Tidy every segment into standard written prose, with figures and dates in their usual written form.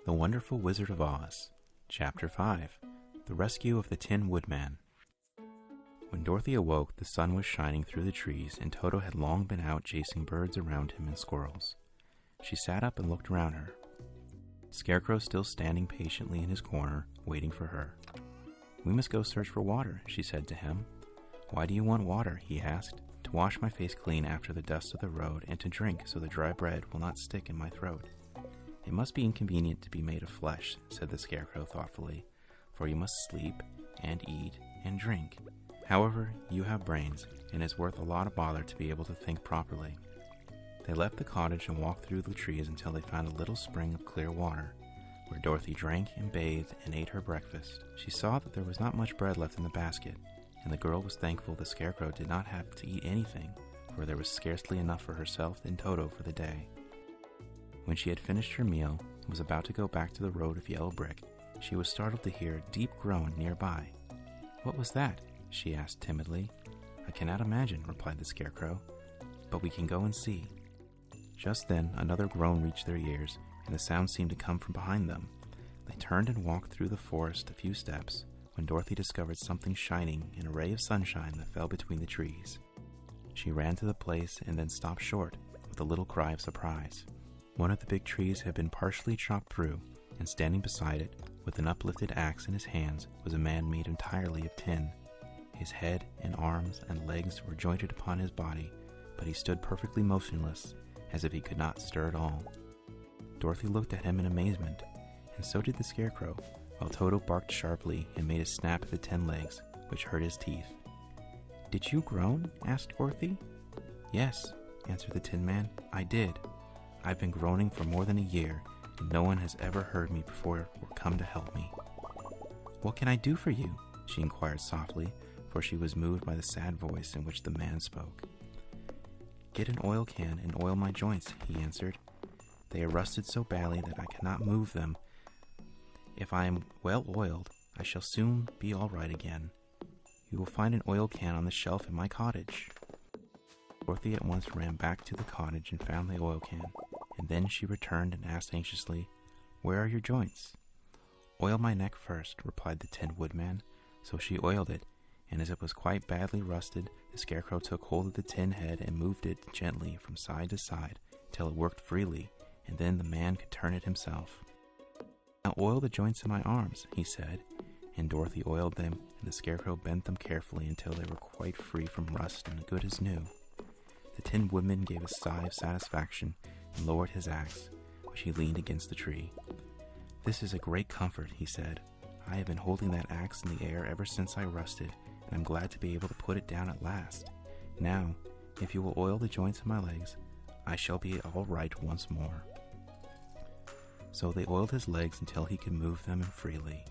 The Wonderful Wizard of Oz, Chapter 5, The Rescue of the Tin Woodman. When Dorothy awoke, the sun was shining through the trees, and Toto had long been out chasing birds around him and squirrels. She sat up and looked around her. Scarecrow still standing patiently in his corner, waiting for her. "We must go search for water," she said to him. "Why do you want water?" he asked. "To wash my face clean after the dust of the road, and to drink so the dry bread will not stick in my throat." "It must be inconvenient to be made of flesh," said the Scarecrow thoughtfully, "for you must sleep, and eat, and drink. However, you have brains, and it's worth a lot of bother to be able to think properly." They left the cottage and walked through the trees until they found a little spring of clear water, where Dorothy drank and bathed and ate her breakfast. She saw that there was not much bread left in the basket, and the girl was thankful the Scarecrow did not have to eat anything, for there was scarcely enough for herself and Toto for the day. When she had finished her meal and was about to go back to the road of yellow brick, she was startled to hear a deep groan nearby. "What was that?" she asked timidly. "I cannot imagine," replied the Scarecrow, "but we can go and see." Just then another groan reached their ears, and the sound seemed to come from behind them. They turned and walked through the forest a few steps, when Dorothy discovered something shining in a ray of sunshine that fell between the trees. She ran to the place and then stopped short, with a little cry of surprise. One of the big trees had been partially chopped through, and standing beside it, with an uplifted axe in his hands, was a man made entirely of tin. His head and arms and legs were jointed upon his body, but he stood perfectly motionless, as if he could not stir at all. Dorothy looked at him in amazement, and so did the Scarecrow, while Toto barked sharply and made a snap at the tin legs, which hurt his teeth. "Did you groan?" asked Dorothy. "Yes," answered the Tin Man, "I did. I've been groaning for more than a year, and no one has ever heard me before or come to help me." "What can I do for you?" she inquired softly, for she was moved by the sad voice in which the man spoke. "Get an oil can and oil my joints," he answered. "They are rusted so badly that I cannot move them. If I am well oiled, I shall soon be all right again. You will find an oil can on the shelf in my cottage." Dorothy at once ran back to the cottage and found the oil can, and then she returned and asked anxiously, "Where are your joints?" "Oil my neck first," replied the Tin Woodman. So she oiled it, and as it was quite badly rusted, the Scarecrow took hold of the tin head and moved it gently from side to side till it worked freely, and then the man could turn it himself. "Now oil the joints in my arms," he said, and Dorothy oiled them, and the Scarecrow bent them carefully until they were quite free from rust and good as new. The Tin Woodman gave a sigh of satisfaction and lowered his axe, which he leaned against the tree. "This is a great comfort," he said. "I have been holding that axe in the air ever since I rusted, and I'm glad to be able to put it down at last. Now, if you will oil the joints of my legs, I shall be all right once more." So they oiled his legs until he could move them freely,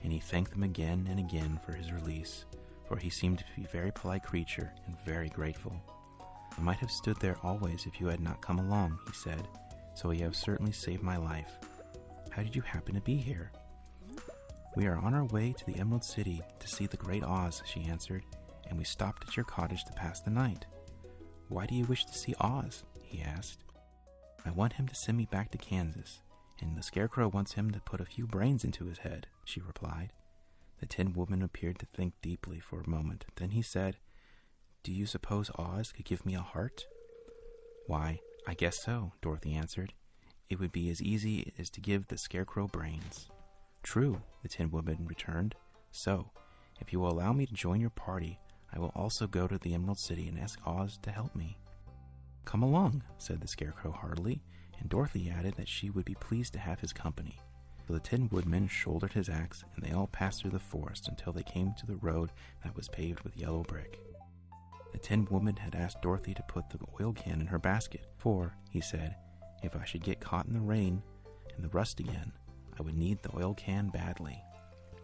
and he thanked them again and again for his release, for he seemed to be a very polite creature and very grateful. "I might have stood there always if you had not come along," he said, "so you have certainly saved my life. How did you happen to be here?" "We are on our way to the Emerald City to see the Great Oz," she answered, "and we stopped at your cottage to pass the night." "Why do you wish to see Oz?" he asked. "I want him to send me back to Kansas, and the Scarecrow wants him to put a few brains into his head," she replied. The Tin Woodman appeared to think deeply for a moment. Then he said, "Do you suppose Oz could give me a heart?" "Why, I guess so," Dorothy answered. "It would be as easy as to give the Scarecrow brains." "True," the Tin Woodman returned. "So, if you will allow me to join your party, I will also go to the Emerald City and ask Oz to help me." "Come along," said the Scarecrow heartily, and Dorothy added that she would be pleased to have his company. So the Tin Woodman shouldered his axe, and they all passed through the forest until they came to the road that was paved with yellow brick. The Tin Woodman had asked Dorothy to put the oil can in her basket, for, he said, if I should get caught in the rain and the rust again, I would need the oil can badly.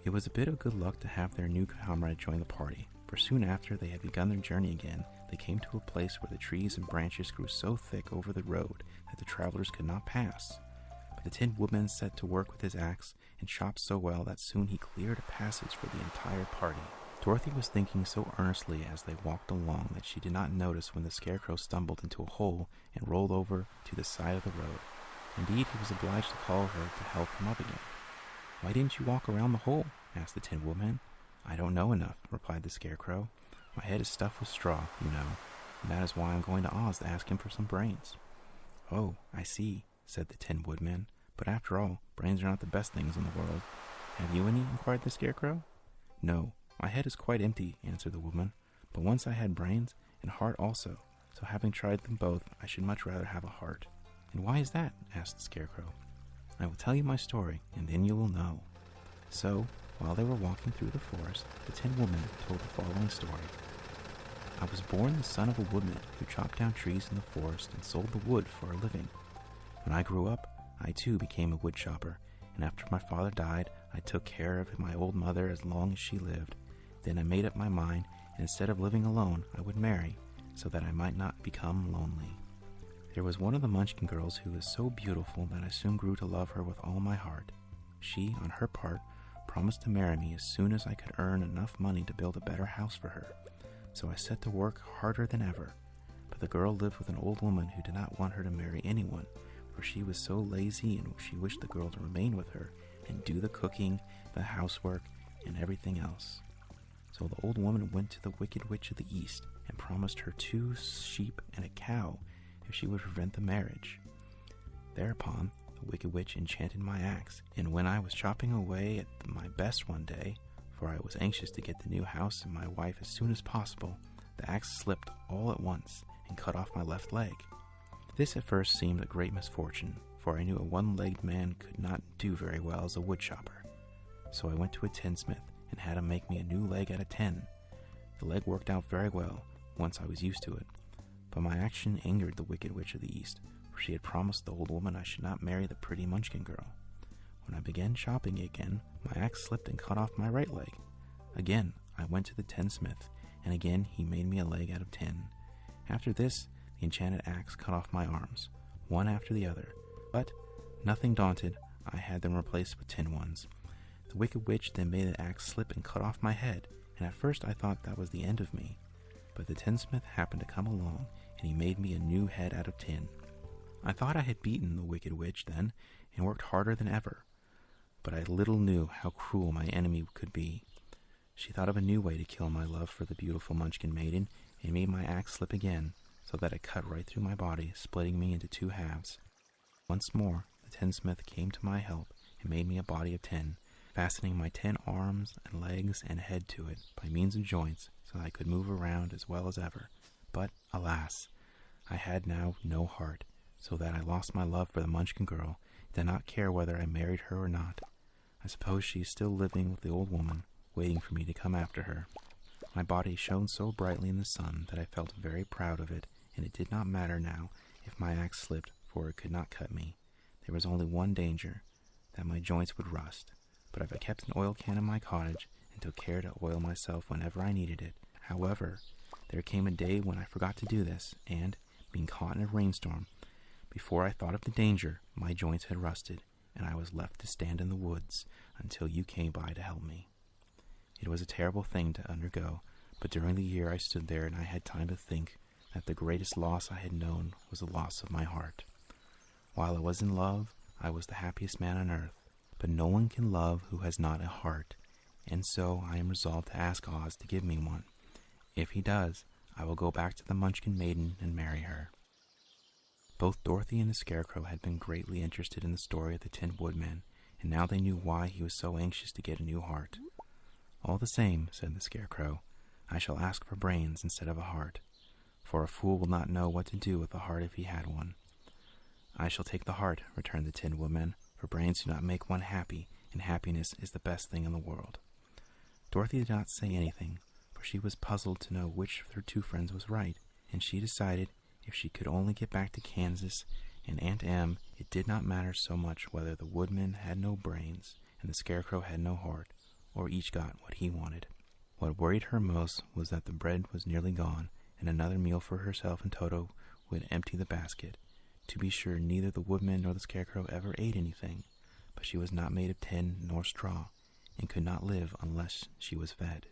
It was a bit of good luck to have their new comrade join the party, for soon after they had begun their journey again, they came to a place where the trees and branches grew so thick over the road that the travelers could not pass. But the Tin Woodman set to work with his axe and chopped so well that soon he cleared a passage for the entire party. Dorothy was thinking so earnestly as they walked along that she did not notice when the Scarecrow stumbled into a hole and rolled over to the side of the road. Indeed, he was obliged to call her to help him up again. "Why didn't you walk around the hole?" asked the Tin Woodman. "I don't know enough," replied the Scarecrow. "My head is stuffed with straw, you know, and that is why I'm going to Oz to ask him for some brains." "Oh, I see," said the Tin Woodman. "But after all, brains are not the best things in the world. Have you any?" inquired the Scarecrow. "No, my head is quite empty," answered the woman. "But once I had brains, and a heart also, so having tried them both, I should much rather have a heart." "And why is that?" asked the Scarecrow. "I will tell you my story, and then you will know." So, while they were walking through the forest, the Tin Woman told the following story. "I was born the son of a woodman who chopped down trees in the forest and sold the wood for a living. When I grew up, I too became a wood chopper, and after my father died, I took care of my old mother as long as she lived. Then I made up my mind, and instead of living alone, I would marry, so that I might not become lonely. There was one of the Munchkin girls who was so beautiful that I soon grew to love her with all my heart. She, on her part, promised to marry me as soon as I could earn enough money to build a better house for her. So I set to work harder than ever. But the girl lived with an old woman who did not want her to marry anyone, for she was so lazy, and she wished the girl to remain with her and do the cooking, the housework, and everything else. So the old woman went to the Wicked Witch of the East and promised her 2 sheep and a cow if she would prevent the marriage. Thereupon, the Wicked Witch enchanted my axe, and when I was chopping away at my best one day, for I was anxious to get the new house and my wife as soon as possible, the axe slipped all at once and cut off my left leg. This at first seemed a great misfortune, for I knew a one-legged man could not do very well as a wood chopper. So I went to a tinsmith and had him make me a new leg out of tin. The leg worked out very well once I was used to it, but my action angered the Wicked Witch of the East, for she had promised the old woman I should not marry the pretty Munchkin girl. When I began chopping again, my axe slipped and cut off my right leg. Again, I went to the tinsmith, and again he made me a leg out of tin. After this, the enchanted axe cut off my arms, one after the other, but, nothing daunted, I had them replaced with tin ones. The Wicked Witch then made the axe slip and cut off my head, and at first I thought that was the end of me. But the tinsmith happened to come along, and he made me a new head out of tin. I thought I had beaten the Wicked Witch then, and worked harder than ever. But I little knew how cruel my enemy could be. She thought of a new way to kill my love for the beautiful Munchkin maiden, and made my axe slip again, so that it cut right through my body, splitting me into 2 halves. Once more, the tinsmith came to my help, and made me a body of tin, fastening my 10 arms and legs and head to it by means of joints, so that I could move around as well as ever. But, alas, I had now no heart, so that I lost my love for the Munchkin girl, and did not care whether I married her or not. I suppose she is still living with the old woman, waiting for me to come after her. My body shone so brightly in the sun that I felt very proud of it, and it did not matter now if my axe slipped, for it could not cut me. There was only one danger, that my joints would rust. But if I kept an oil can in my cottage, and took care to oil myself whenever I needed it. However, there came a day when I forgot to do this, and, being caught in a rainstorm, before I thought of the danger, my joints had rusted, and I was left to stand in the woods until you came by to help me. It was a terrible thing to undergo, but during the year I stood there, and I had time to think that the greatest loss I had known was the loss of my heart. While I was in love, I was the happiest man on earth, but no one can love who has not a heart, and so I am resolved to ask Oz to give me one. If he does, I will go back to the Munchkin maiden and marry her." Both Dorothy and the Scarecrow had been greatly interested in the story of the Tin Woodman, and now they knew why he was so anxious to get a new heart. "All the same," said the Scarecrow, "I shall ask for brains instead of a heart, for a fool will not know what to do with a heart if he had one." "I shall take the heart," returned the Tin Woodman, "for brains do not make one happy, and happiness is the best thing in the world." Dorothy did not say anything, for she was puzzled to know which of her 2 friends was right, and she decided if she could only get back to Kansas and Aunt Em, it did not matter so much whether the Woodman had no brains and the Scarecrow had no heart, or each got what he wanted. What worried her most was that the bread was nearly gone, and another meal for herself and Toto would empty the basket. To be sure, neither the Woodman nor the Scarecrow ever ate anything, but she was not made of tin nor straw, and could not live unless she was fed.